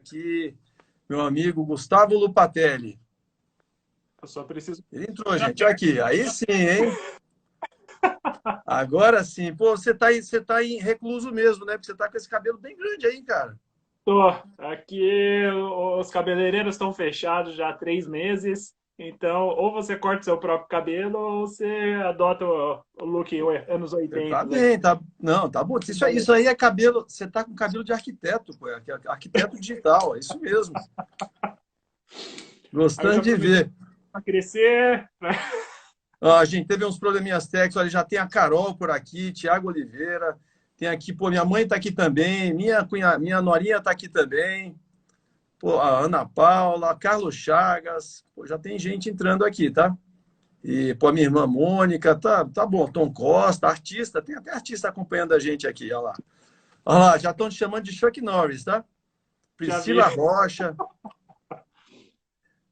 aqui meu amigo Gustavo Lupatelli. Eu só preciso. Ele entrou, gente. Olha aqui. Aí sim, hein? Agora sim. Pô, você tá em recluso mesmo, né? Porque você tá com esse cabelo bem grande aí, cara. Tô. Aqui os cabeleireiros estão fechados já há 3 meses. Então, ou você corta seu próprio cabelo, ou você adota o look anos Você tá 80 aqui. bem, tá. Não, tá bom. Isso aí é cabelo. Você tá com cabelo de arquiteto, pô. Arquiteto digital, é isso mesmo. Aí eu Gostando já de aproveitei ver. para crescer. Ó, a gente teve uns probleminhas técnicos, olha, já tem a Carol por aqui, Tiago Oliveira, tem aqui, pô, minha mãe tá aqui também, minha norinha tá aqui também, pô, a Ana Paula, Carlos Chagas, pô, já tem gente entrando aqui, tá? E, pô, a minha irmã Mônica, tá bom, Tom Costa, artista, tem até artista acompanhando a gente aqui, olha lá. Olha lá, já estão te chamando de Chuck Norris, tá? Já vi. Priscila Rocha,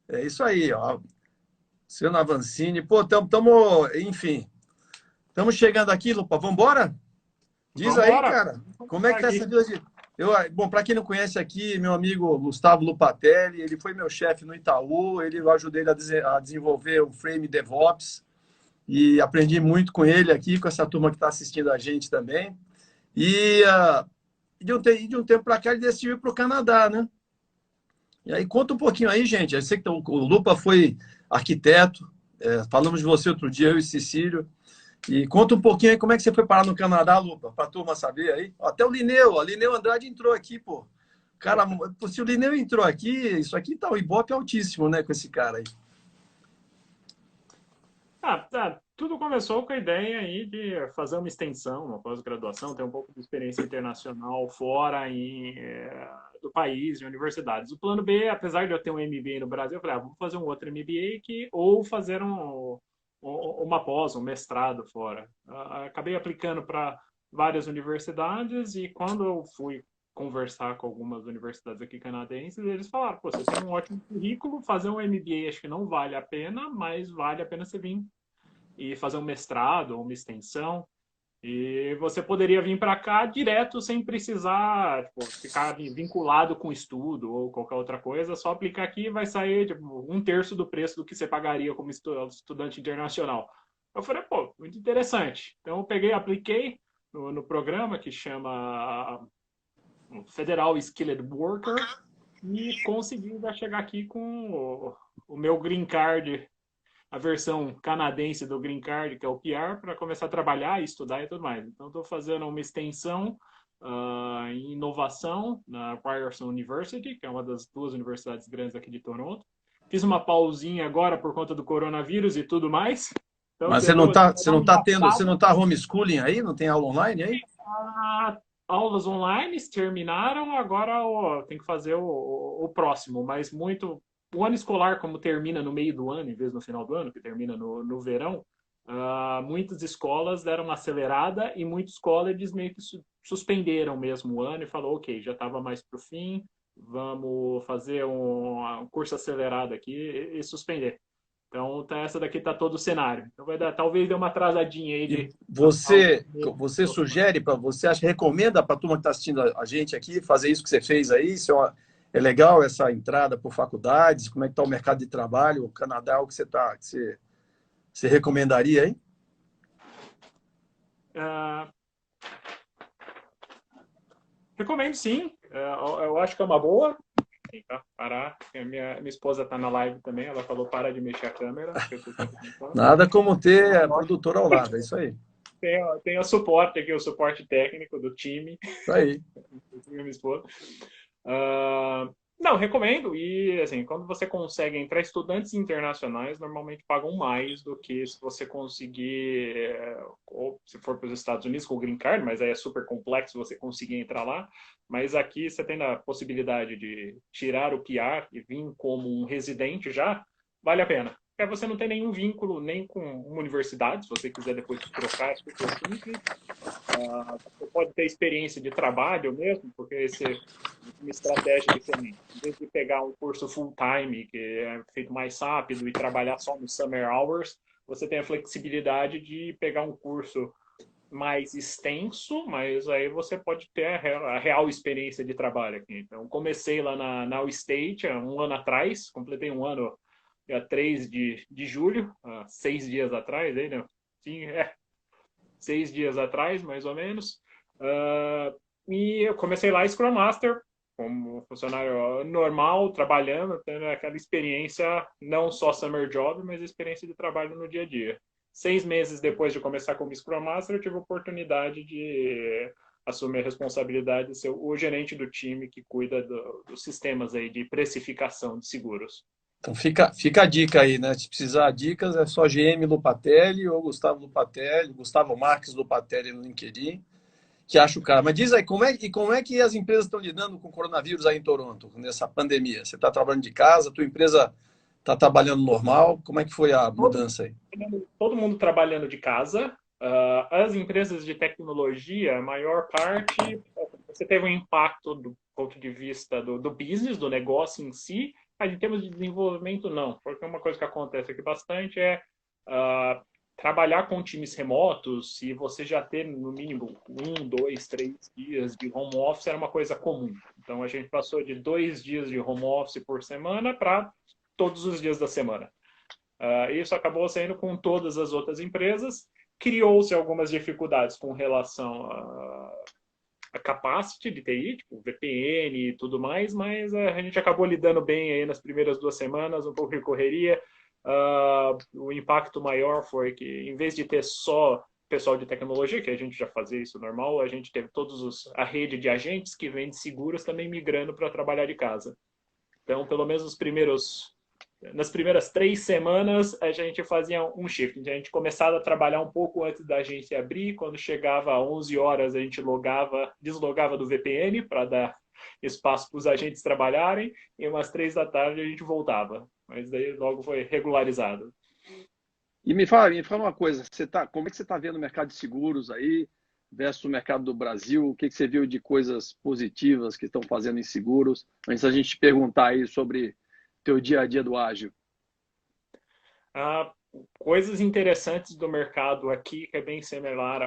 é isso aí, ó. Luciano Avancini, pô, enfim, estamos chegando aqui, Lupa, vamos embora? Diz aí, Vambora! cara, Vamos como é que tá essa aqui. vida de. Bom, para quem não conhece aqui, meu amigo Gustavo Lupatelli, ele foi meu chefe no Itaú, eu ajudei ele a desenvolver o Frame DevOps e aprendi muito com ele aqui, com essa turma que está assistindo a gente também. E de um tempo para cá ele decidiu ir para o Canadá, né? E aí conta um pouquinho aí, gente. Eu sei que o Lupa foi arquiteto, falamos de você outro dia, eu e Cecílio. E conta um pouquinho aí como é que você foi parar no Canadá, Lupa, para a turma saber aí. Até o Lineu Andrade entrou aqui, pô. Cara, se o Lineu entrou aqui, isso aqui tá o Ibope altíssimo, né, com esse cara aí. Tá. Tudo começou com a ideia aí de fazer uma extensão, uma pós-graduação, ter um pouco de experiência internacional fora do país, de universidades. O plano B, apesar de eu ter um MBA no Brasil, eu falei, vou fazer um outro MBA aqui, ou fazer uma pós, um mestrado fora. Acabei aplicando para várias universidades e quando eu fui conversar com algumas universidades aqui canadenses, eles falaram, pô, você tem um ótimo currículo, fazer um MBA acho que não vale a pena, mas vale a pena você vir e fazer um mestrado ou uma extensão. E você poderia vir para cá direto sem precisar tipo, ficar vinculado com estudo ou qualquer outra coisa. Só aplicar aqui e vai sair tipo, 1/3 do preço do que você pagaria como estudante internacional. Eu falei, pô, muito interessante. Então eu peguei, apliquei no programa que chama Federal Skilled Worker e consegui já chegar aqui com o meu green card, a versão canadense do Green Card, que é o PR, para começar a trabalhar, estudar e tudo mais. Então, estou fazendo uma extensão em inovação na Ryerson University, que é uma das duas universidades grandes aqui de Toronto. Fiz uma pausinha agora por conta do coronavírus e tudo mais. Então, Mas você não tá tendo, você não tá homeschooling aí? Não tem aula online aí? aulas online terminaram, agora tem que fazer o próximo, mas muito. O ano escolar, como termina no meio do ano, em vez no final do ano, que termina no verão, muitas escolas deram uma acelerada e muitos colleges meio que suspenderam mesmo o ano e falou, ok, já estava mais para o fim, vamos fazer um curso acelerado aqui e suspender. Então, essa daqui tá todo o cenário. Então, talvez dê uma atrasadinha aí E de alguns meses. você sugere para você, acha, recomenda para a turma que está assistindo a gente aqui fazer isso que você fez aí? É legal essa entrada por faculdades? Como é que está o mercado de trabalho? O Canadá, é o que você recomendaria aí? Ah, recomendo sim. Eu acho que é uma boa. Tá? Parar. Minha esposa está na live também. Ela falou para de mexer a câmera. Que eu tô sempre tentando. Nada como ter a Eu acho que produtora ao lado, é isso aí. tem o suporte aqui, o suporte técnico do time. Isso aí. Minha esposa. Uh, não, recomendo. E, assim, quando você consegue entrar, estudantes internacionais normalmente pagam mais do que se você conseguir, ou se for para os Estados Unidos com o Green Card, mas aí é super complexo você conseguir entrar lá. Mas aqui você tem a possibilidade de tirar o PR e vir como um residente já, vale a pena. Porque você não tem nenhum vínculo nem com uma universidade, se você quiser depois trocar, é super simples. Você pode ter experiência de trabalho mesmo, porque esse é uma estratégia diferente. Em vez de pegar um curso full-time, que é feito mais rápido, e trabalhar só nos summer hours, você tem a flexibilidade de pegar um curso mais extenso, mas aí você pode ter a real experiência de trabalho aqui. Então, comecei lá na Allstate há um ano atrás, completei um ano dia 3 de julho, há 6 dias atrás, aí, né? Sim, 6 dias atrás, mais ou menos. Uh, e eu comecei lá Scrum Master, como funcionário normal, trabalhando, tendo aquela experiência, não só summer job, mas experiência de trabalho no dia a dia. 6 meses depois de começar como Scrum Master, eu tive a oportunidade de assumir a responsabilidade de ser o gerente do time que cuida dos sistemas aí de precificação de seguros. Então fica a dica aí, né? Se precisar de dicas, é só GM Lupatelli ou Gustavo Lupatelli, Gustavo Marques Lupatelli no LinkedIn, que acha o cara. Mas diz aí, como é que as empresas estão lidando com o coronavírus aí em Toronto, nessa pandemia? Você está trabalhando de casa, tua empresa está trabalhando normal? Como é que foi a Todo, mudança aí? todo mundo trabalhando de casa. As empresas de tecnologia, a maior parte, você teve um impacto do ponto de vista do business, do negócio em si, mas em termos de desenvolvimento, não. Porque uma coisa que acontece aqui bastante é uh, trabalhar com times remotos, e você já ter no mínimo 1, 2, 3 dias de home office era uma coisa comum. Então a gente passou de 2 dias de home office por semana para todos os dias da semana. Isso acabou saindo com todas as outras empresas. Criou-se algumas dificuldades com relação a capacity de TI, tipo VPN e tudo mais, mas a gente acabou lidando bem aí nas primeiras 2 semanas, um pouco de correria. O impacto maior foi que, em vez de ter só pessoal de tecnologia, que a gente já fazia isso normal, a gente teve a rede de agentes que vende seguros também migrando para trabalhar de casa. Então, pelo menos nas primeiras 3 semanas, a gente fazia um shift. A gente começava a trabalhar um pouco antes da agência abrir. Quando chegava a 11 horas, a gente deslogava do VPN para dar espaço para os agentes trabalharem. E umas 3 da tarde a gente voltava. Mas daí logo foi regularizado. E me fala uma coisa, como é que você está vendo o mercado de seguros aí versus o mercado do Brasil? O que você viu de coisas positivas que estão fazendo em seguros? Antes da gente te perguntar aí sobre teu dia a dia do ágil. Ah, coisas interessantes do mercado aqui, que é bem similar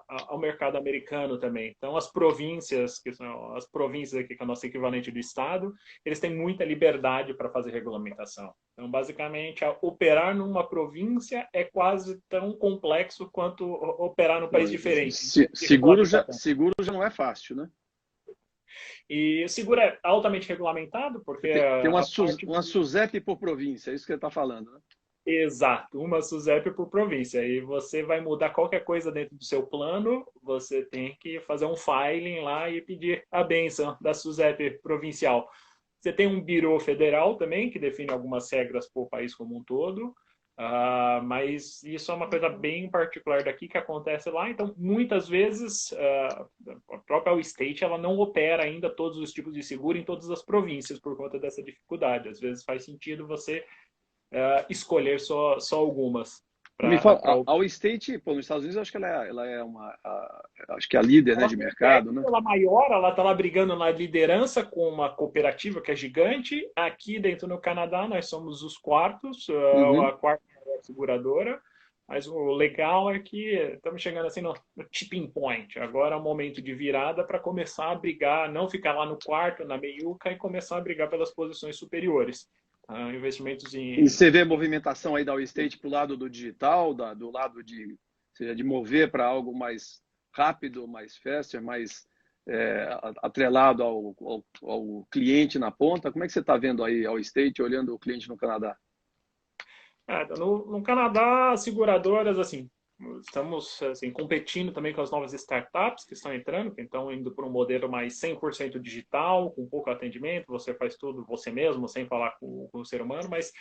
ao mercado americano também. Então, as províncias, que são as províncias aqui, que é o nosso equivalente do estado, eles têm muita liberdade para fazer regulamentação. Então, basicamente, operar numa província é quase tão complexo quanto operar num país diferente. Seguro já não é fácil, né? E o seguro é altamente regulamentado, porque Tem a parte uma SUSEP por província, é isso que você está falando, né? Exato, uma SUSEP por província. E você vai mudar qualquer coisa dentro do seu plano, você tem que fazer um filing lá e pedir a benção da SUSEP provincial. Você tem um Bureau Federal também, que define algumas regras para o país como um todo, mas isso é uma coisa bem particular daqui que acontece lá. Então, muitas vezes, a própria Allstate ela não opera ainda todos os tipos de seguro em todas as províncias por conta dessa dificuldade. Às vezes faz sentido você escolher só algumas. E me fala, a Allstate, pô, nos Estados Unidos, eu acho que ela é acho que é a líder, né, de mercado, né? Ela maior, ela está lá brigando na liderança com uma cooperativa que é gigante. Aqui dentro no Canadá, nós somos os quartos, a quarta maior seguradora. Mas o legal é que estamos chegando assim no tipping point. Agora é o momento de virada para começar a brigar, não ficar lá no quarto, na meiuca, e começar a brigar pelas posições superiores. Investimentos E você vê movimentação aí da Allstate para o lado do digital, do lado seja, de mover para algo mais rápido, mais faster, mais atrelado ao cliente na ponta. Como é que você está vendo aí a Allstate olhando o cliente no Canadá? No Canadá, as seguradoras, assim, estamos assim, competindo também com as novas startups que estão entrando, que estão indo para um modelo mais 100% digital, com pouco atendimento, você faz tudo você mesmo, sem falar com o ser humano, mas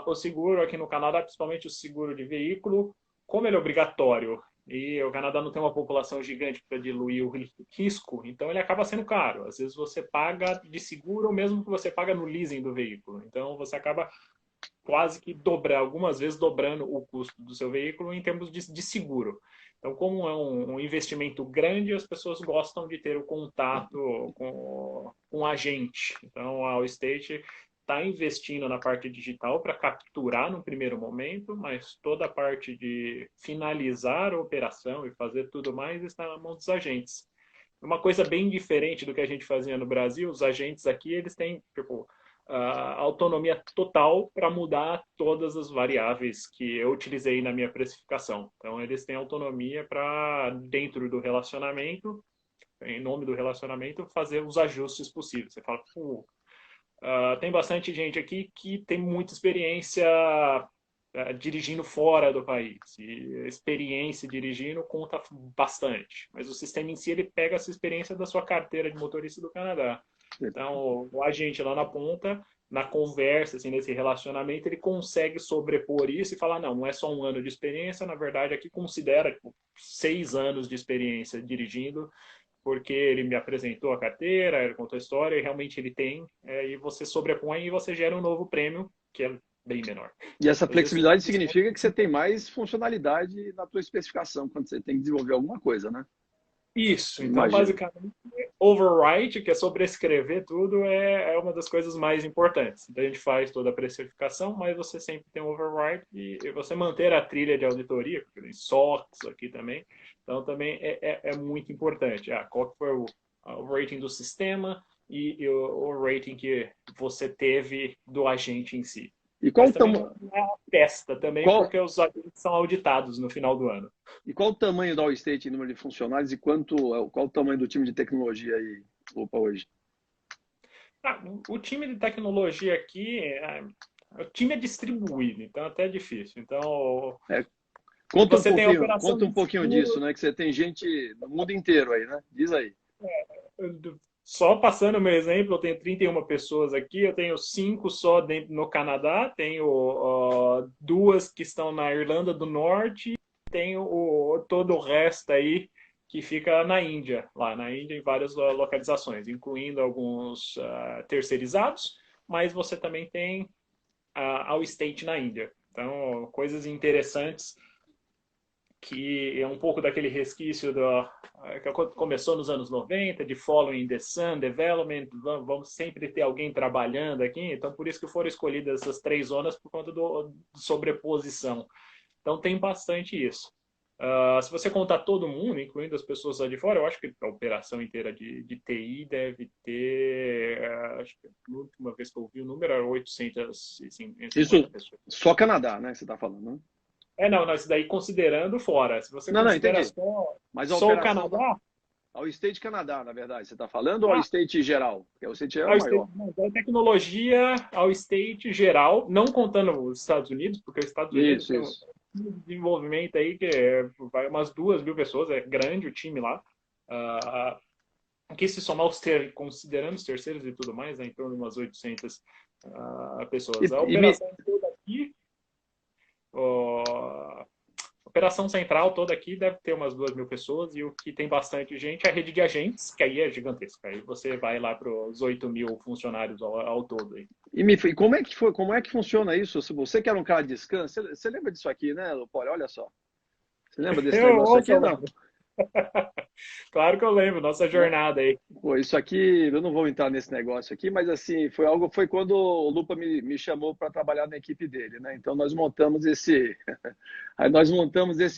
o seguro aqui no Canadá, principalmente o seguro de veículo, como ele é obrigatório e o Canadá não tem uma população gigante para diluir o risco, então ele acaba sendo caro. Às vezes você paga de seguro, ou mesmo que você paga no leasing do veículo. Então você acaba quase que algumas vezes dobrando o custo do seu veículo em termos de seguro. Então, como é um investimento grande, as pessoas gostam de ter o contato com o agente. Então, a Allstate está investindo na parte digital para capturar no primeiro momento, mas toda a parte de finalizar a operação e fazer tudo mais está na mão dos agentes. Uma coisa bem diferente do que a gente fazia no Brasil, os agentes aqui, eles têm, tipo, a autonomia total para mudar todas as variáveis que eu utilizei na minha precificação. Então, eles têm autonomia para, dentro do relacionamento, em nome do relacionamento, fazer os ajustes possíveis. Você fala, tem bastante gente aqui que tem muita experiência dirigindo fora do país. E a experiência dirigindo conta bastante. Mas o sistema em si, ele pega essa experiência da sua carteira de motorista do Canadá. Então, o agente lá na ponta, na conversa, assim, nesse relacionamento, ele consegue sobrepor isso e falar, não é só um ano de experiência, na verdade, aqui considera 6 anos de experiência dirigindo, porque ele me apresentou a carteira, ele contou a história, e realmente ele tem, e você sobrepõe e você gera um novo prêmio, que é bem menor. E essa flexibilidade significa que você tem mais funcionalidade na tua especificação, quando você tem que desenvolver alguma coisa, né? Isso, então basicamente overwrite, que é sobrescrever tudo, é uma das coisas mais importantes. Então a gente faz toda a precificação, mas você sempre tem overwrite e você manter a trilha de auditoria, porque tem SOX aqui também, então também é muito importante. Qual que foi o rating do sistema e o rating que você teve do agente em si. E qual mas também é uma festa também, porque os agentes são auditados no final do ano. E qual o tamanho da Allstate em número de funcionários e qual o tamanho do time de tecnologia aí, hoje? O time de tecnologia aqui, o time é distribuído, então até é difícil. Então, conta um pouquinho disso, né? Que você tem gente no mundo inteiro aí, né? Diz aí. Só passando o meu exemplo, eu tenho 31 pessoas aqui, eu tenho 5 só no Canadá, tenho 2 que estão na Irlanda do Norte, tenho todo o resto aí que fica na Índia, lá na Índia em várias localizações, incluindo alguns terceirizados, mas você também tem a Allstate na Índia. Então, coisas interessantes que é um pouco daquele resquício que começou nos anos 90, de following the sun, development, vamos sempre ter alguém trabalhando aqui, então por isso que foram escolhidas essas 3 zonas por conta do sobreposição. Então tem bastante isso. Se você contar todo mundo, incluindo as pessoas lá de fora, eu acho que a operação inteira de TI deve ter, acho que a última vez que eu vi o número era 850 isso, pessoas. Só Canadá, né, que você está falando, né? Não, isso daí considerando fora. Se você considera só o Canadá... Ao Allstate Canadá, na verdade, você está falando, ou ao Allstate geral? Porque o Allstate geral é maior. A tecnologia ao Allstate geral, não contando os Estados Unidos, porque os Estados Unidos tem um desenvolvimento aí que vai umas 2.000 pessoas, é grande o time lá. Aqui se somar considerando os terceiros e tudo mais, em torno de umas 800 pessoas. A operação toda aqui... A operação central toda aqui deve ter umas 2.000 pessoas e o que tem bastante gente é a rede de agentes, que aí é gigantesca. Aí você vai lá para os 8.000 funcionários ao todo. Aí. E como é que funciona isso? Se você que era um cara de scan, você lembra disso aqui, né, Lupoli? Olha só. Você lembra desse negócio aqui? Não. Claro que eu lembro, nossa jornada aí. Pô, isso aqui, eu não vou entrar nesse negócio aqui, mas assim, foi quando o Lupa me chamou para trabalhar na equipe dele, né? Então nós montamos esse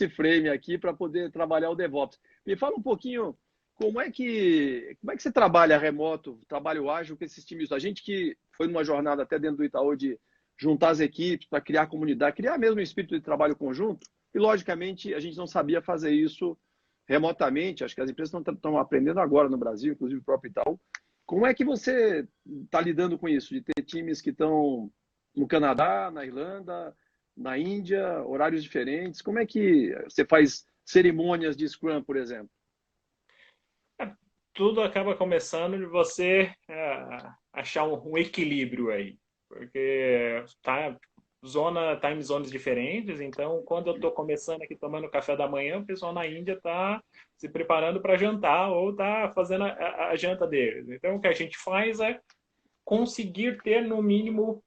frame aqui para poder trabalhar o DevOps. Me fala um pouquinho como é que você trabalha remoto, trabalho ágil com esses times? A gente que foi numa jornada até dentro do Itaú de juntar as equipes para criar comunidade, criar mesmo um espírito de trabalho conjunto, e logicamente a gente não sabia fazer isso remotamente. Acho que as empresas estão aprendendo agora no Brasil, inclusive o próprio Itaú. Como é que você está lidando com isso, de ter times que estão no Canadá, na Irlanda, na Índia, horários diferentes? Como é que você faz cerimônias de Scrum, por exemplo? Tudo acaba começando de você achar um equilíbrio aí, porque time zones diferentes, então quando eu estou começando aqui tomando café da manhã, o pessoal na Índia está se preparando para jantar ou está fazendo a janta deles. Então o que a gente faz é conseguir ter no mínimo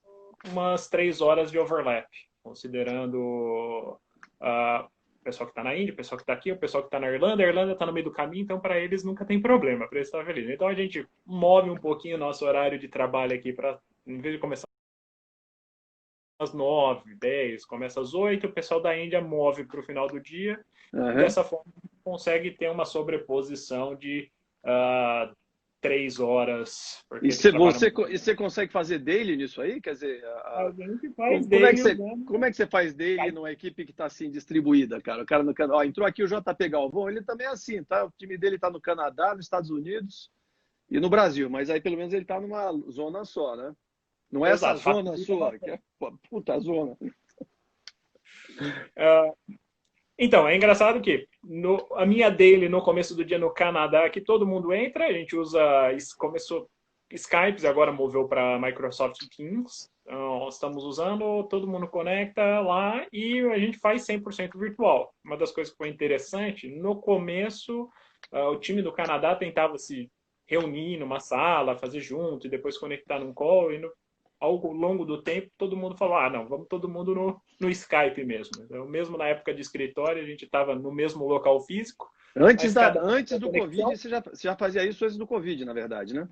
umas 3 horas de overlap, considerando o pessoal que está na Índia, o pessoal que está aqui, o pessoal que está na Irlanda. A Irlanda está no meio do caminho, então para eles nunca tem problema, para eles estar felizes. Então a gente move um pouquinho o nosso horário de trabalho aqui para, em vez de começar às 9, 10, começa às 8, o pessoal da Índia move para o final do dia. Aham. Dessa forma, consegue ter uma sobreposição de 3 horas, porque E eles trabalham. você consegue fazer daily nisso aí? Quer dizer, A gente faz como é que daily você, usando. como é que você faz daily numa equipe que está assim distribuída, cara? O cara no Canadá, ó, entrou aqui o JP Galvão, ele também é assim, tá? O time dele está no Canadá, nos Estados Unidos e no Brasil, mas aí pelo menos ele está numa zona só, né? Não é essa Exato, zona facilita sua, que bastante. é puta zona. Ah, Então, é engraçado que a minha daily no começo do dia no Canadá, que todo mundo entra, a gente usa, começou Skype, agora moveu para Microsoft Teams. Então, estamos usando, todo mundo conecta lá e a gente faz 100% virtual. Uma das coisas que foi interessante, no começo, o time do Canadá tentava se reunir numa sala, fazer junto e depois conectar num call. E ao longo do tempo, todo mundo falou: ah, não, vamos todo mundo no Skype mesmo. Então, mesmo na época de escritório, a gente estava no mesmo local físico, Antes, mas cada um antes tinha do Covid, conexão. você já fazia isso antes do Covid, na verdade, né?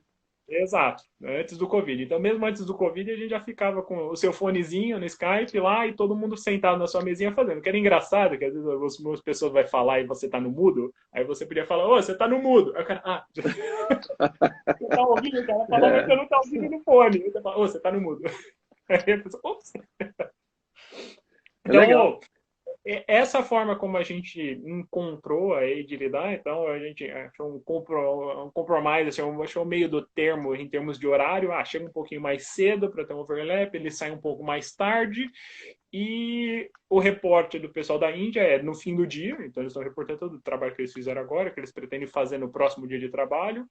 Exato, antes do Covid. Então, mesmo antes do Covid, a gente já ficava com o seu fonezinho no Skype lá e todo mundo sentado na sua mesinha fazendo. Que era engraçado, que às vezes as pessoas vão falar e você tá no mudo, aí você podia falar: ô, você tá no mudo. Aí o cara: ah, você tá ouvindo? O cara fala: mas É, você não tá ouvindo no fone. Aí você fala: ô, você tá no mudo. Aí a pessoa: ops. é legal. Então, essa forma como a gente encontrou aí de lidar, então a gente achou um compromise, achou um meio do termo em termos de horário. Chega um pouquinho mais cedo para ter um overlap, ele sai um pouco mais tarde, e o reporte do pessoal da Índia é no fim do dia, então eles estão reportando todo o trabalho que eles fizeram agora, que eles pretendem fazer no próximo dia de trabalho.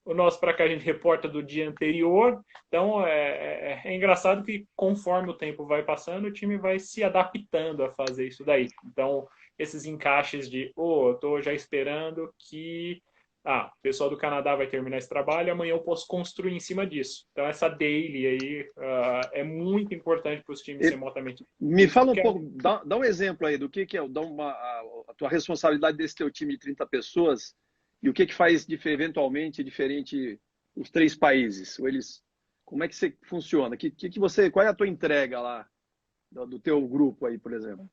O nosso para cá a gente reporta do dia anterior. Então é engraçado que conforme o tempo vai passando, o time vai se adaptando a fazer isso daí. Então, esses encaixes de, eu estou já esperando que o pessoal do Canadá vai terminar esse trabalho, amanhã eu posso construir em cima disso. Então, essa daily aí é muito importante para os times E remotamente. me fala um Porque pouco, dá um exemplo aí do que é a tua responsabilidade desse teu time de 30 pessoas e o que faz eventualmente diferente os três países. Ou eles, como é que você funciona? Qual é a tua entrega lá do teu grupo aí, por exemplo?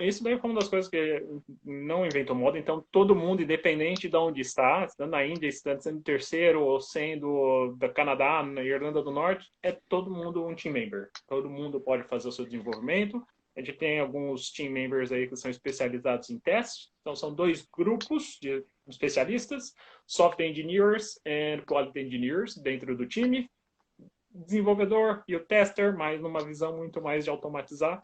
Isso daí foi uma das coisas que não inventou moda. Então, todo mundo, independente de onde está, estando na Índia, estando sendo terceiro ou sendo da Canadá, na Irlanda do Norte, é todo mundo um team member. Todo mundo pode fazer o seu desenvolvimento. A gente tem alguns team members aí que são especializados em testes. Então, são dois grupos de especialistas, software engineers e quality engineers dentro do time. Desenvolvedor e o tester, mas numa visão muito mais de automatizar.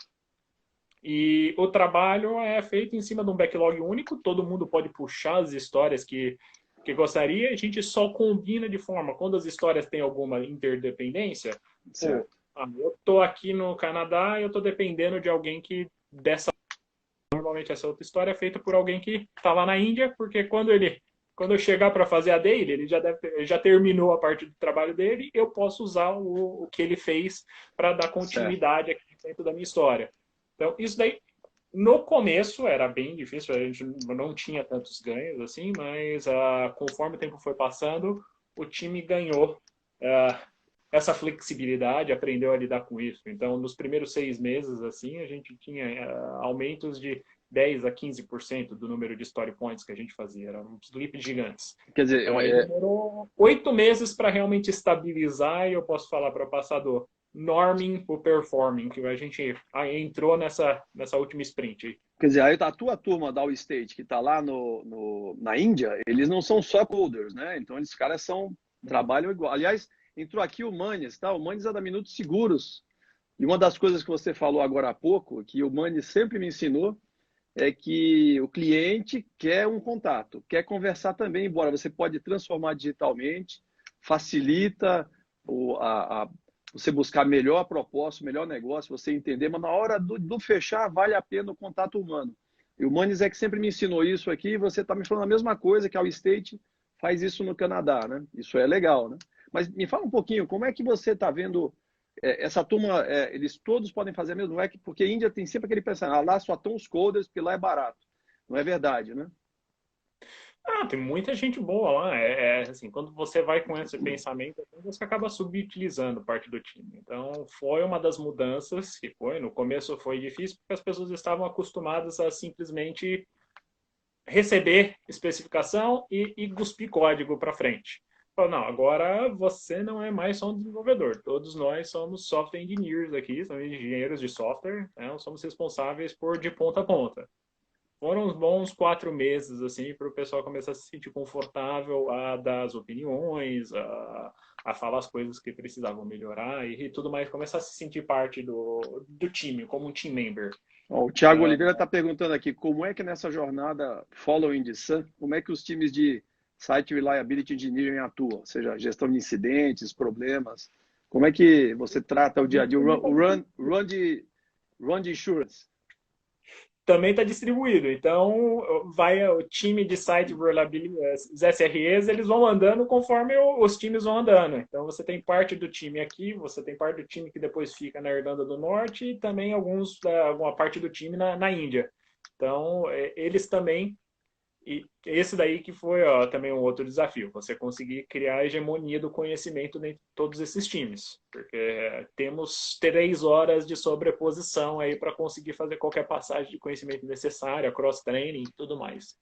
E o trabalho é feito em cima de um backlog único, todo mundo pode puxar as histórias que gostaria, a gente só combina de forma, quando as histórias têm alguma interdependência, Certo. eu estou aqui no Canadá e eu estou dependendo de alguém que dessa. Normalmente essa outra história é feita por alguém que está lá na Índia, porque quando eu chegar para fazer a dele, ele já terminou a parte do trabalho dele, eu posso usar o que ele fez para dar Certo. continuidade aqui dentro da minha história. Então, isso daí, no começo, era bem difícil, a gente não tinha tantos ganhos assim, mas conforme o tempo foi passando, o time ganhou essa flexibilidade, aprendeu a lidar com isso. Então, nos primeiros 6 meses, assim, a gente tinha aumentos de 10 a 15% do número de story points que a gente fazia. Eram uns leaps gigantes. Quer dizer, Então, aí demorou 8 meses para realmente estabilizar, e eu posso falar para o passador, norming o performing, que a gente entrou nessa última sprint. quer dizer, aí a tua turma da All State, que está lá na Índia, eles não são só coders, né? Então, esses caras trabalham igual. Aliás, entrou aqui o Manes, tá? O Manes é da Minutos Seguros. E uma das coisas que você falou agora há pouco, que o Manes sempre me ensinou, é que o cliente quer um contato, quer conversar também, embora você pode transformar digitalmente, facilita você buscar melhor proposta, melhor negócio, você entender, mas na hora do fechar, vale a pena o contato humano. E o Manes é que sempre me ensinou isso aqui, e você está me falando a mesma coisa, que a Allstate faz isso no Canadá, né? Isso é legal, né? Mas me fala um pouquinho, como é que você está vendo essa turma, eles todos podem fazer mesmo, não é que porque a Índia tem sempre aquele pensamento, lá só estão os coders, porque lá é barato. Não é verdade, né? Tem muita gente boa lá. Assim, quando você vai com esse pensamento, você acaba subutilizando parte do time. Então, foi uma das mudanças que foi. No começo foi difícil, porque as pessoas estavam acostumadas a simplesmente receber especificação e cuspir código para frente. Falou, não, agora você não é mais só um desenvolvedor. Todos nós somos software engineers aqui, somos engenheiros de software, né? Somos responsáveis por de ponta a ponta. Foram uns bons 4 meses, assim, para o pessoal começar a se sentir confortável a dar as opiniões, a falar as coisas que precisavam melhorar e tudo mais, começar a se sentir parte do time, como um team member. Ó, o Thiago Oliveira está perguntando aqui, como é que nessa jornada Following the Sun, como é que os times de Site Reliability Engineering atuam? Ou seja, gestão de incidentes, problemas. Como é que você trata o dia a dia, run de insurance? Também está distribuído. Então, vai o time de site reliability, os SREs, eles vão andando conforme os times vão andando. Então, você tem parte do time aqui, você tem parte do time que depois fica na Irlanda do Norte e também alguma parte do time na Índia. Então, eles também. E esse daí que foi também um outro desafio, você conseguir criar a hegemonia do conhecimento dentro de todos esses times, porque temos 3 horas de sobreposição aí para conseguir fazer qualquer passagem de conhecimento necessária, cross-training e tudo mais.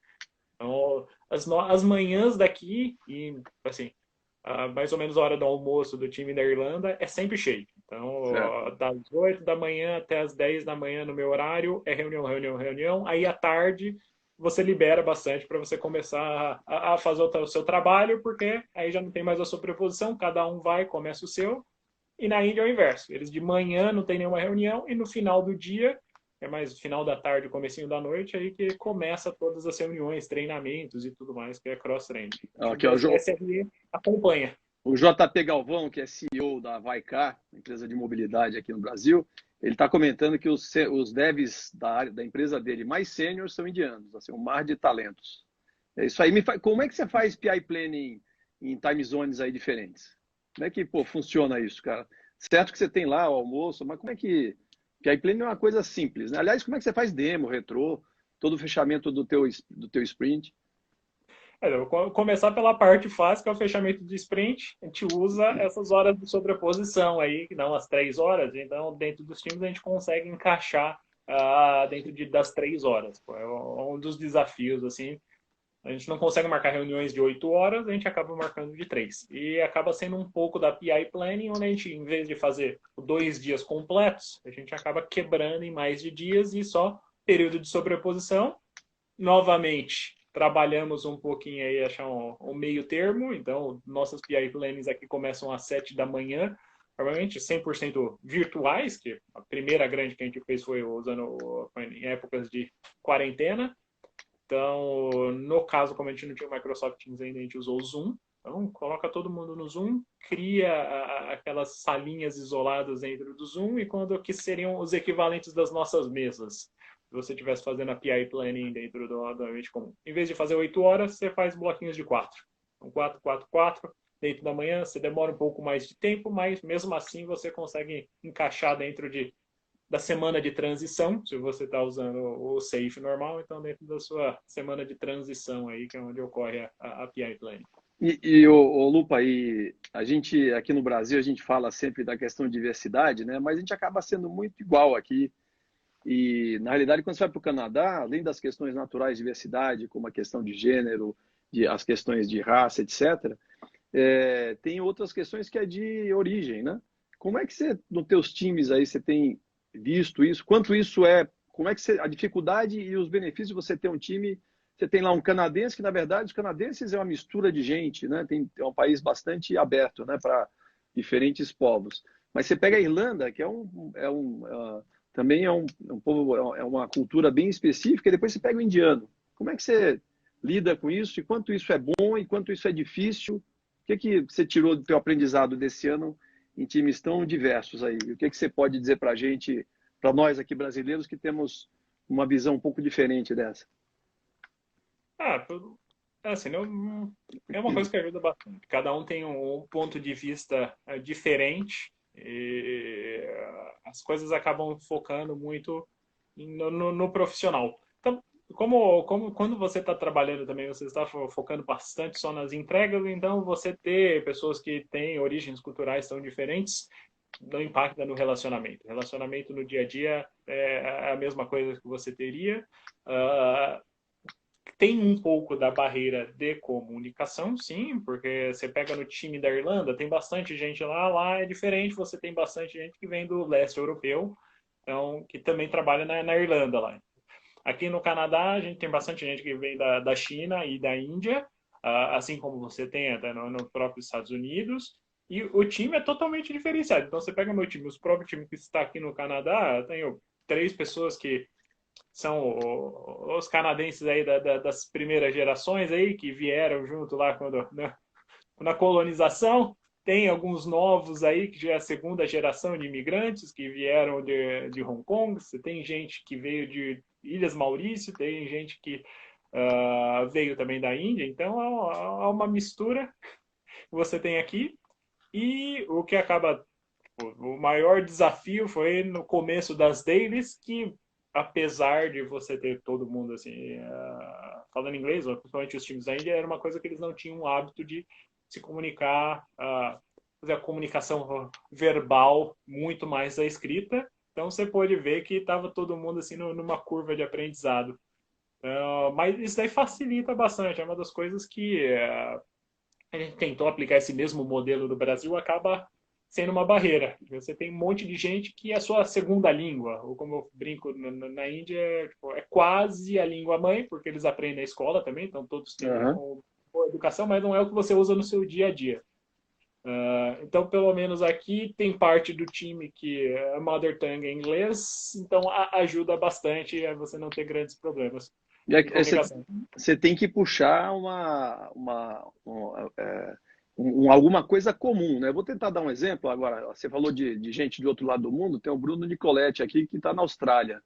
Então, as manhãs daqui, e assim, mais ou menos a hora do almoço do time da Irlanda é sempre cheio. Então, das 8 da manhã até as 10 da manhã no meu horário é reunião, reunião, reunião. Aí à tarde você libera bastante para você começar a fazer o seu trabalho, porque aí já não tem mais a sobreposição, cada um vai, começa o seu. E na Índia é o inverso. Eles de manhã não tem nenhuma reunião e no final do dia, é mais final da tarde, comecinho da noite, aí que começa todas as reuniões, treinamentos e tudo mais, que é cross-training. Aqui, ó, O SRE acompanha. O JP Galvão, que é CEO da Vaikar, empresa de mobilidade aqui no Brasil, ele está comentando que os devs da empresa dele mais sêniores são indianos, assim, um mar de talentos. É isso aí. Como é que você faz PI Planning em time zones aí diferentes? Como é que funciona isso, cara? Certo que você tem lá o almoço, mas como é que... PI Planning é uma coisa simples, né? Aliás, como é que você faz demo, retrô, todo o fechamento do teu sprint? Eu vou começar pela parte fácil, que é o fechamento de sprint. A gente usa essas horas de sobreposição aí, que não as 3 horas. Então, dentro dos times, a gente consegue encaixar dentro das 3 horas. É um dos desafios, assim. A gente não consegue marcar reuniões de 8 horas, a gente acaba marcando de 3. E acaba sendo um pouco da PI Planning, onde a gente, em vez de fazer 2 dias completos, a gente acaba quebrando em mais de dias e só período de sobreposição. Novamente, trabalhamos um pouquinho aí, achar um meio termo. Então, nossas PI Plannings aqui começam às 7 da manhã, provavelmente 100% virtuais, que a primeira grande que a gente fez foi usando em épocas de quarentena. Então, no caso, como a gente não tinha o Microsoft Teams ainda, a gente usou o Zoom. Então, coloca todo mundo no Zoom, cria aquelas salinhas isoladas dentro do Zoom, e quando que seriam os equivalentes das nossas mesas. Se você estivesse fazendo a PI Planning dentro do ambiente comum. Em vez de fazer 8 horas, você faz bloquinhos de 4. Então, 4, 4, 4. Dentro da manhã, você demora um pouco mais de tempo, mas mesmo assim você consegue encaixar dentro da semana de transição, se você está usando o Safe normal, então dentro da sua semana de transição aí, que é onde ocorre a PI Planning. O Lupa, a gente aqui no Brasil, a gente fala sempre da questão de diversidade, né? Mas a gente acaba sendo muito igual aqui. E, na realidade, quando você vai para o Canadá, além das questões naturais de diversidade, como a questão de gênero, as questões de raça, etc., tem outras questões que é de origem, né? Como é que você, nos teus times aí, você tem visto isso? Quanto isso como é que a dificuldade e os benefícios de você ter um time, você tem lá um canadense, que na verdade os canadenses é uma mistura de gente, né? É um país bastante aberto, né, para diferentes povos. Mas você pega a Irlanda, que também é um povo, é uma cultura bem específica, e depois você pega o indiano. Como é que você lida com isso? E quanto isso é bom e quanto isso é difícil? O que você tirou do teu aprendizado desse ano em times tão diversos aí? O que você pode dizer para a gente, para nós aqui brasileiros, que temos uma visão um pouco diferente dessa? Assim, é uma coisa que ajuda bastante. Cada um tem um ponto de vista diferente e as coisas acabam focando muito no profissional. Então, quando você está trabalhando também, você está focando bastante só nas entregas, então você ter pessoas que têm origens culturais tão diferentes não impacta no relacionamento. O relacionamento no dia a dia é a mesma coisa que você teria. Uh, Tem um pouco da barreira de comunicação, sim, porque você pega no time da Irlanda, tem bastante gente lá é diferente, você tem bastante gente que vem do leste europeu, então, que também trabalha na Irlanda lá. Aqui no Canadá, a gente tem bastante gente que vem da China e da Índia, assim como você tem até no próprio Estados Unidos, e o time é totalmente diferenciado. Então, você pega meu time, os próprios times que está aqui no Canadá, eu tenho 3 pessoas que são os canadenses aí das primeiras gerações aí, que vieram junto lá quando, né, na colonização. Tem alguns novos aí, que já é a segunda geração de imigrantes que vieram de Hong Kong. Você tem gente que veio de Ilhas Maurício, tem gente que veio também da Índia. Então, é uma mistura que você tem aqui. E o que acaba o maior desafio foi no começo das dailies, que apesar de você ter todo mundo assim falando inglês, principalmente os times da Índia, era uma coisa que eles não tinham o hábito de se comunicar, fazer a comunicação verbal muito mais da escrita. Então você pode ver que estava todo mundo assim numa curva de aprendizado. Mas isso daí facilita bastante. É uma das coisas que a gente tentou aplicar esse mesmo modelo no Brasil, acaba sendo uma barreira. Você tem um monte de gente que é a sua segunda língua, ou como eu brinco na Índia, é quase a língua mãe, porque eles aprendem na escola também, então todos têm uma boa educação, mas não é o que você usa no seu dia a dia. Então, pelo menos aqui, tem parte do time que a mother tongue é inglês, então ajuda bastante a você não ter grandes problemas de comunicação. Você tem que puxar alguma coisa comum, né? Vou tentar dar um exemplo agora. Você falou de gente de outro lado do mundo, tem o Bruno Nicoletti aqui que está na Austrália.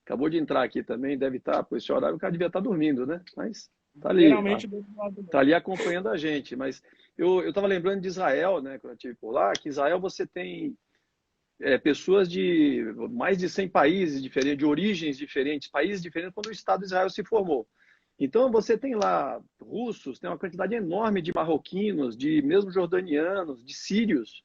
Acabou de entrar aqui também, deve estar, por esse horário o cara devia estar dormindo, né? Mas tá ali, Geralmente do outro lado do mundo. tá ali acompanhando a gente. Mas eu estava lembrando de Israel, né? Quando eu estive por lá, que em Israel você tem pessoas de mais de 100 países diferentes, de origens diferentes, países diferentes, quando o Estado de Israel se formou. Então, você tem lá russos, tem uma quantidade enorme de marroquinos, de mesmo jordanianos, de sírios,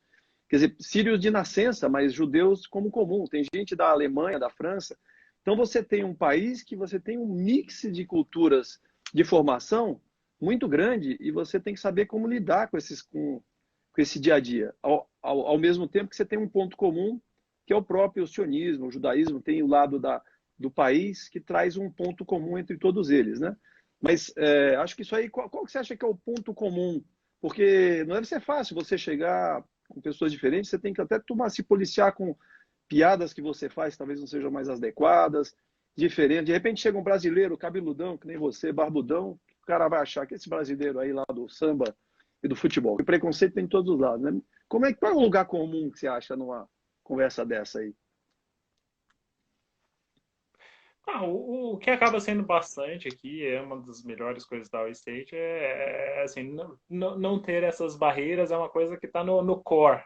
quer dizer, sírios de nascença, mas judeus como comum. Tem gente da Alemanha, da França. Então, você tem um país que você tem um mix de culturas de formação muito grande e você tem que saber como lidar com esse dia a dia. Ao mesmo tempo que você tem um ponto comum, que é o próprio sionismo, o judaísmo tem o lado do país que traz um ponto comum entre todos eles, né? Mas acho que isso aí, qual que você acha que é o ponto comum? Porque não deve ser fácil você chegar com pessoas diferentes, você tem que até se policiar com piadas que você faz, talvez não sejam mais adequadas, diferentes. De repente chega um brasileiro cabeludão, que nem você, barbudão, o cara vai achar que esse brasileiro aí lá do samba e do futebol. O preconceito tem em todos os lados, né? Qual é o lugar comum que você acha numa conversa dessa aí? O que acaba sendo bastante aqui, é uma das melhores coisas da All State, assim, não ter essas barreiras é uma coisa que está no core.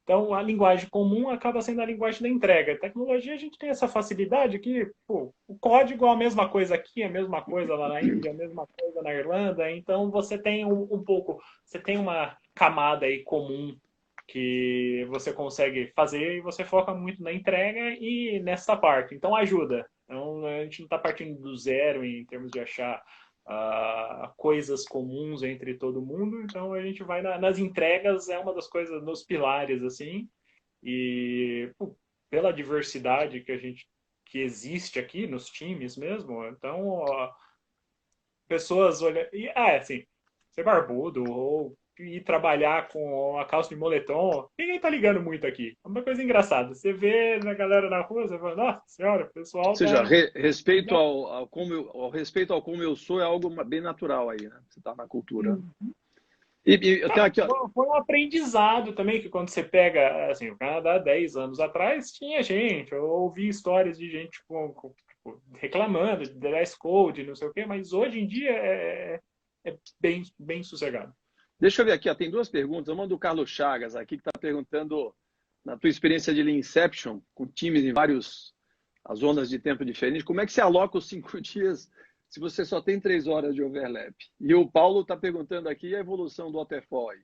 Então, a linguagem comum acaba sendo a linguagem da entrega. A tecnologia, a gente tem essa facilidade que, pô, o código é a mesma coisa aqui, a mesma coisa lá na Índia, a mesma coisa na Irlanda. Então, você tem um pouco, você tem uma camada aí comum que você consegue fazer e você foca muito na entrega e nessa parte. Então, ajuda. Então, a gente não está partindo do zero em termos de achar coisas comuns entre todo mundo. Então, a gente vai nas entregas, é uma das coisas, nos pilares, assim. E pela diversidade que existe aqui nos times mesmo, então, pessoas olham... assim, ser barbudo ou ir trabalhar com a calça de moletom, ninguém tá ligando muito aqui. É uma coisa engraçada. Você vê na galera na rua, você fala, nossa senhora, o pessoal Ou seja, respeito respeito ao como eu sou é algo bem natural aí, né? Você tá na cultura. E eu tenho aqui, ó... Foi um aprendizado também, que quando você pega, assim, o Canadá 10 anos atrás tinha gente, eu ouvi histórias de gente tipo, reclamando de dress code, não sei o quê, mas hoje em dia é bem sossegado. Deixa eu ver aqui, ó, tem 2 perguntas. Uma do Carlos Chagas aqui, que está perguntando na tua experiência de Lean Inception, com times em as zonas de tempo diferentes. Como é que você aloca os 5 dias se você só tem 3 horas de overlap? E o Paulo está perguntando aqui a evolução do waterfall aí.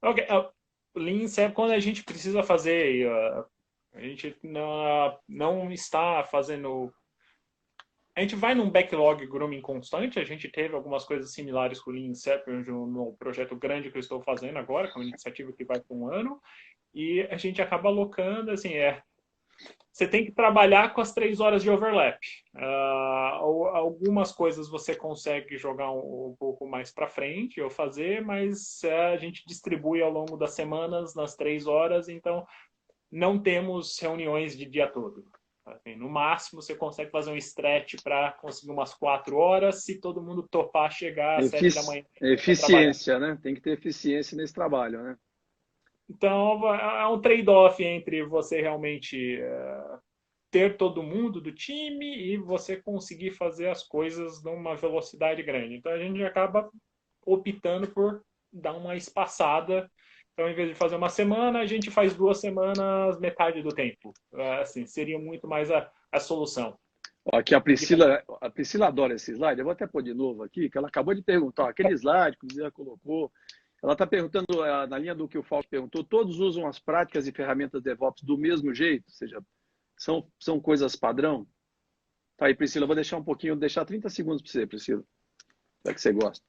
Ok, Lean sempre quando a gente precisa fazer, a gente não está fazendo. A gente vai num backlog grooming constante. A gente teve algumas coisas similares com o Lean Inception no projeto grande que eu estou fazendo agora, que é uma iniciativa que vai por um ano. E a gente acaba alocando, assim, você tem que trabalhar com as 3 horas de overlap. Algumas coisas você consegue jogar um pouco mais para frente ou fazer, mas a gente distribui ao longo das semanas nas 3 horas, então não temos reuniões de dia todo. Assim, no máximo, você consegue fazer um stretch para conseguir umas 4 horas, se todo mundo topar chegar às 7 da manhã. Eficiência, né? Tem que ter eficiência nesse trabalho, né? Então, é um trade-off entre você realmente ter todo mundo do time e você conseguir fazer as coisas numa velocidade grande. Então, a gente acaba optando por dar uma espaçada. Então, em vez de fazer uma semana, a gente faz 2 semanas, metade do tempo. Assim, seria muito mais a solução. Aqui a Priscila adora esse slide. Eu vou até pôr de novo aqui, que ela acabou de perguntar. Aquele slide que o Zé colocou, ela está perguntando, na linha do que o Fausto perguntou, todos usam as práticas e ferramentas DevOps do mesmo jeito? Ou seja, são coisas padrão? Tá aí, Priscila, eu vou deixar um pouquinho, vou deixar 30 segundos para você, Priscila. Já que você gosta.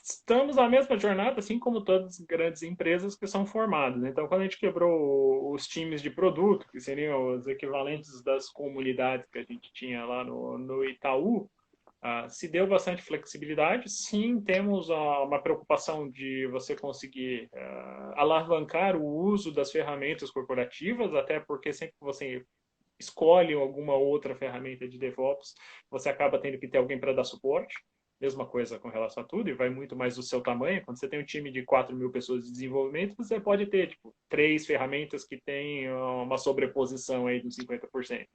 Estamos na mesma jornada, assim como todas as grandes empresas que são formadas. Então, quando a gente quebrou os times de produto, que seriam os equivalentes das comunidades que a gente tinha lá no Itaú, se deu bastante flexibilidade. Sim, temos uma preocupação de você conseguir alavancar o uso das ferramentas corporativas, até porque sempre que você escolhe alguma outra ferramenta de DevOps, você acaba tendo que ter alguém para dar suporte. Mesma coisa com relação a tudo, e vai muito mais do seu tamanho. Quando você tem um time de 4.000 pessoas de desenvolvimento, você pode ter 3 ferramentas que têm uma sobreposição aí dos 50%.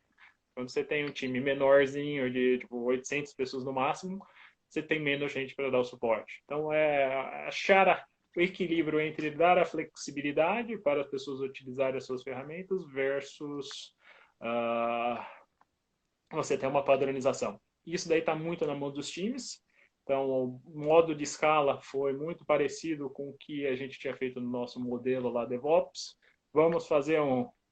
Quando você tem um time menorzinho, de 800 pessoas no máximo, você tem menos gente para dar o suporte. Então, achar o equilíbrio entre dar a flexibilidade para as pessoas utilizarem as suas ferramentas versus você ter uma padronização. Isso daí está muito na mão dos times. Então, o modo de escala foi muito parecido com o que a gente tinha feito no nosso modelo lá DevOps. Vamos fazer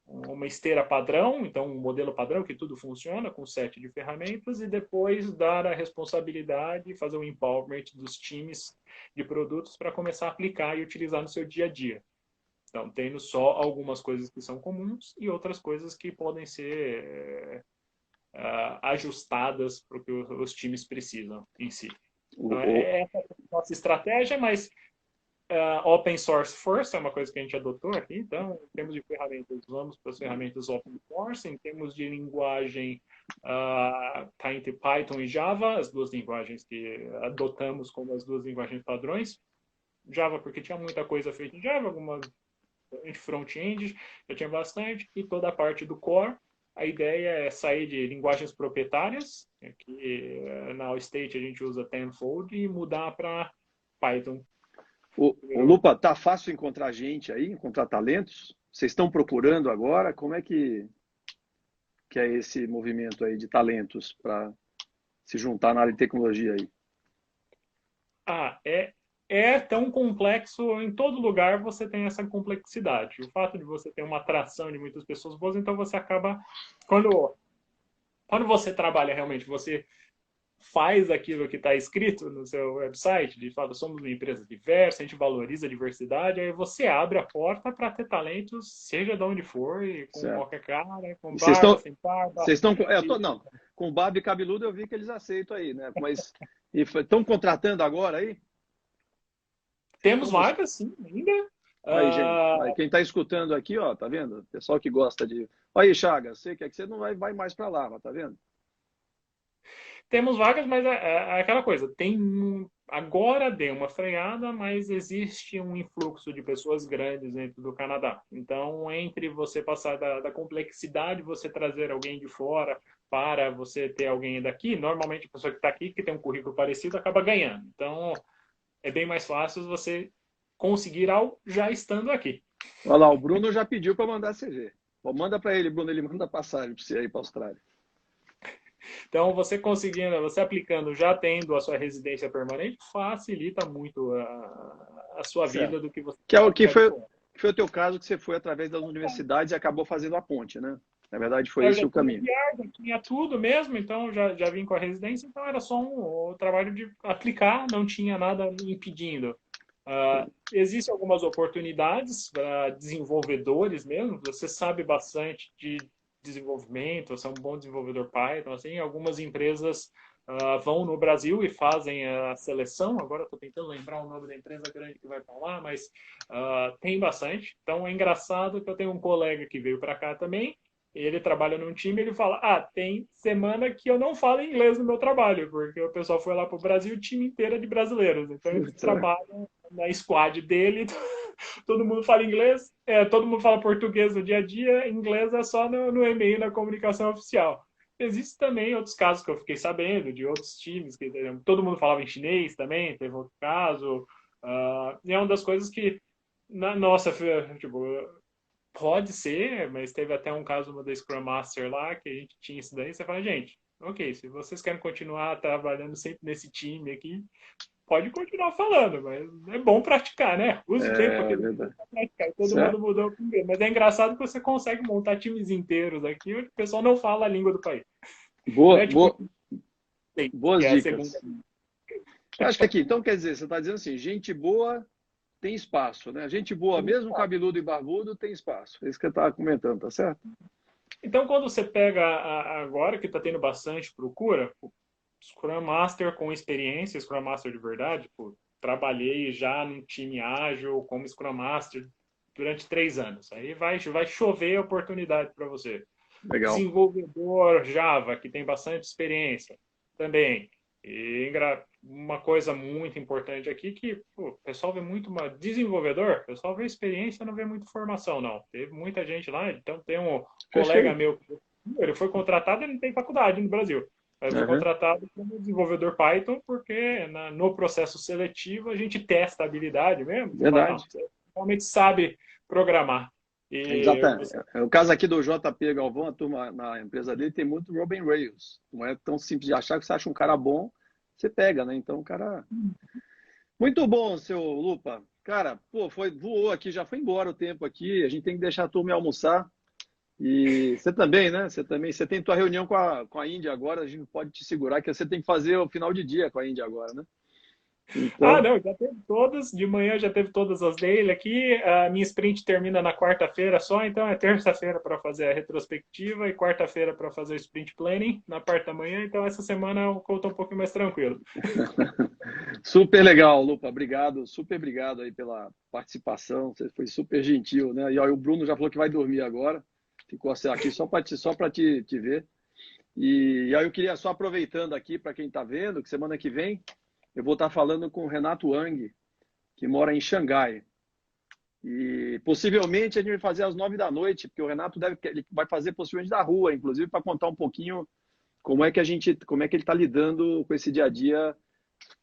uma esteira padrão, então um modelo padrão que tudo funciona com 7 de ferramentas e depois dar a responsabilidade e fazer o empowerment dos times de produtos para começar a aplicar e utilizar no seu dia a dia. Então, tendo só algumas coisas que são comuns e outras coisas que podem ser ajustadas para o que os times precisam em si. Então, essa é a nossa estratégia, mas open source first é uma coisa que a gente adotou aqui. Então, em termos de ferramentas, vamos para as ferramentas open source. Em termos de linguagem, está entre Python e Java, as duas linguagens que adotamos como as duas linguagens padrões. Java, porque tinha muita coisa feita em Java, alguma front-end, já tinha bastante, e toda a parte do core. A ideia é sair de linguagens proprietárias, que na Allstate a gente usa Tenfold, e mudar para Python. O Lupa, tá fácil encontrar gente aí, encontrar talentos? Vocês estão procurando agora? Como é que é esse movimento aí de talentos para se juntar na área de tecnologia aí? É tão complexo, em todo lugar você tem essa complexidade. O fato de você ter uma atração de muitas pessoas boas, então você acaba, quando você trabalha realmente, você faz aquilo que está escrito no seu website, de fato, somos uma empresa diversa, a gente valoriza a diversidade, aí você abre a porta para ter talentos, seja de onde for, e com qualquer cara, com barba, sem barba. Vocês estão não, com barba e cabeludo eu vi que eles aceitam aí, né? Mas estão contratando agora aí? Temos vagas, sim, ainda. Aí, gente, aí, quem está escutando aqui, ó, tá vendo? Pessoal que gosta de... Olha aí, Chagas, sei que você não vai mais para lá, mas tá vendo? Temos vagas, mas é aquela coisa, agora deu uma freada, mas existe um influxo de pessoas grandes dentro do Canadá. Então, entre você passar da complexidade, você trazer alguém de fora para você ter alguém daqui, normalmente a pessoa que está aqui, que tem um currículo parecido, acaba ganhando. Então, é bem mais fácil você conseguir algo já estando aqui. Olha lá, o Bruno já pediu para mandar CV. Pô, manda para ele, Bruno, ele manda passagem para você ir para a Austrália. Então, você conseguindo, você aplicando, já tendo a sua residência permanente, facilita muito a sua Certo. vida do que você Que é o que ficar de foi, fora. foi o teu caso, que você foi através das universidades e acabou fazendo a ponte, né? Na verdade, foi Eu esse já o tinha caminho. viagem, tinha tudo mesmo, então já vim com a residência, então era só o trabalho de aplicar, não tinha nada me impedindo. Existem algumas oportunidades para desenvolvedores mesmo, você sabe bastante de desenvolvimento, você é um bom desenvolvedor Python, assim, algumas empresas vão no Brasil e fazem a seleção, agora estou tentando lembrar o nome da empresa grande que vai para lá, mas tem bastante, então é engraçado que eu tenho um colega que veio para cá também, ele trabalha num time, ele fala, tem semana que eu não falo inglês no meu trabalho, porque o pessoal foi lá para o Brasil, o time inteiro é de brasileiros, então eles Putz, trabalham na squad dele, todo mundo fala inglês, todo mundo fala português no dia a dia, inglês é só no e-mail, na comunicação oficial. Existem também outros casos que eu fiquei sabendo, de outros times, que todo mundo falava em chinês também, teve outro caso, e é uma das coisas que, nossa, tipo, pode ser, mas teve até um caso uma da Scrum Master lá, que a gente tinha isso daí, você fala, gente, ok, se vocês querem continuar trabalhando sempre nesse time aqui, pode continuar falando, mas é bom praticar, né? Use o tempo é aqui verdade. para praticar. Todo mundo Certo. mudou o inglês. Mas é engraçado que você consegue montar times inteiros aqui onde o pessoal não fala a língua do país. Não Boa, é tipo, que boas é a segunda. dicas. Acho que aqui, então quer dizer, você está dizendo assim, gente boa tem espaço, né? Gente boa, mesmo cabeludo e barbudo, tem espaço. É isso que eu estava comentando, tá certo? Então, quando você pega agora que está tendo bastante procura, o Scrum Master com experiência, Scrum Master de verdade, pô, trabalhei já num time ágil como Scrum Master durante 3 anos. Aí vai chover oportunidade para você. Legal. Desenvolvedor Java, que tem bastante experiência também. E uma coisa muito importante aqui que pô, o pessoal vê muito desenvolvedor, o pessoal vê experiência, não vê muito formação, não. Teve muita gente lá, então tem um colega Perfeito. meu, ele foi contratado, ele não tem faculdade no Brasil. Ele foi Uhum. contratado como desenvolvedor Python, porque no processo seletivo a gente testa a habilidade mesmo. Você fala, não, Verdade. você realmente sabe programar. E Exatamente. você O caso aqui do JP Galvão, a turma na empresa dele tem muito Robin Rails. Não é tão simples de achar que você acha um cara bom, você pega, né? Então, o cara. Muito bom, seu Lupa. Cara, pô, voou aqui, já foi embora o tempo aqui. A gente tem que deixar a turma ir almoçar. E você também, né? Você também. Você tem tua reunião com a Índia agora, a gente não pode te segurar, que você tem que fazer o final de dia com a Índia agora, né? Então, Não, já teve todas. De manhã já teve todas as dele aqui. A minha sprint termina na quarta-feira só, então é terça-feira para fazer a retrospectiva e quarta-feira para fazer o sprint planning na parte da manhã. Então essa semana eu estou um pouquinho mais tranquilo. super legal, Lupa. Obrigado, super obrigado aí pela participação. Você foi super gentil, né? E ó, o Bruno já falou que vai dormir agora. Ficou aqui só para te ver. E aí eu queria só aproveitando aqui para quem está vendo, que semana que vem eu vou estar falando com o Renato Wang, que mora em Xangai. E possivelmente a gente vai fazer às 9 da noite, porque o Renato ele vai fazer possivelmente da rua, inclusive para contar um pouquinho como é que ele está lidando com esse dia a dia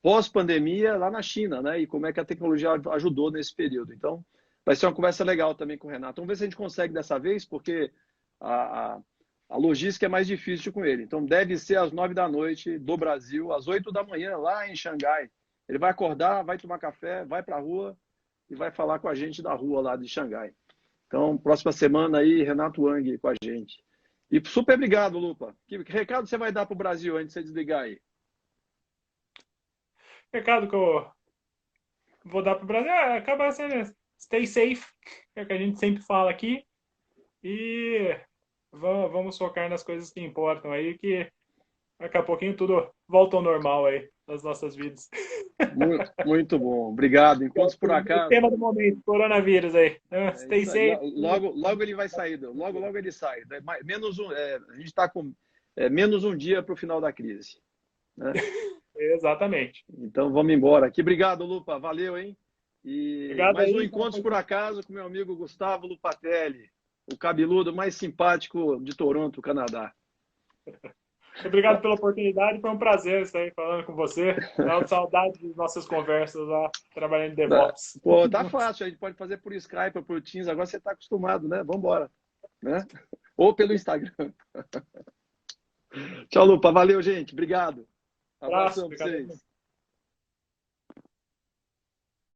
pós-pandemia lá na China, né? E como é que a tecnologia ajudou nesse período. Então, vai ser uma conversa legal também com o Renato. Vamos ver se a gente consegue dessa vez, porque a, a, a logística é mais difícil com ele. Então, deve ser às 9 da noite do Brasil, às 8 da manhã, lá em Xangai. Ele vai acordar, vai tomar café, vai para a rua e vai falar com a gente da rua lá de Xangai. Então, próxima semana aí, Renato Wang com a gente. E super obrigado, Lupa. Que recado você vai dar para o Brasil antes de você desligar aí? Recado que eu vou dar para o Brasil acaba sendo stay safe, que é o que a gente sempre fala aqui. E vamos focar nas coisas que importam aí, que daqui a pouquinho tudo volta ao normal aí nas nossas vidas. Muito, muito bom. Obrigado. Encontros por O acaso. tema do momento, coronavírus aí. É Stay isso aí. safe. Logo, logo ele vai sair. Logo, logo ele sai. A gente está com menos um dia para o final da crise, né? Exatamente. Então vamos embora aqui. Obrigado, Lupa. Valeu, hein? E Obrigado mais um aí. Encontros por Acaso com meu amigo Gustavo Lupatelli, o cabeludo mais simpático de Toronto, Canadá. Obrigado pela oportunidade, foi um prazer estar aí falando com você. Tava com saudade de nossas conversas lá, trabalhando em DevOps. Pô, tá fácil, a gente pode fazer por Skype ou por Teams, agora você está acostumado, né? Vamos embora, né? Ou pelo Instagram. Tchau, Lupa. Valeu, gente. Obrigado. Abração pra vocês.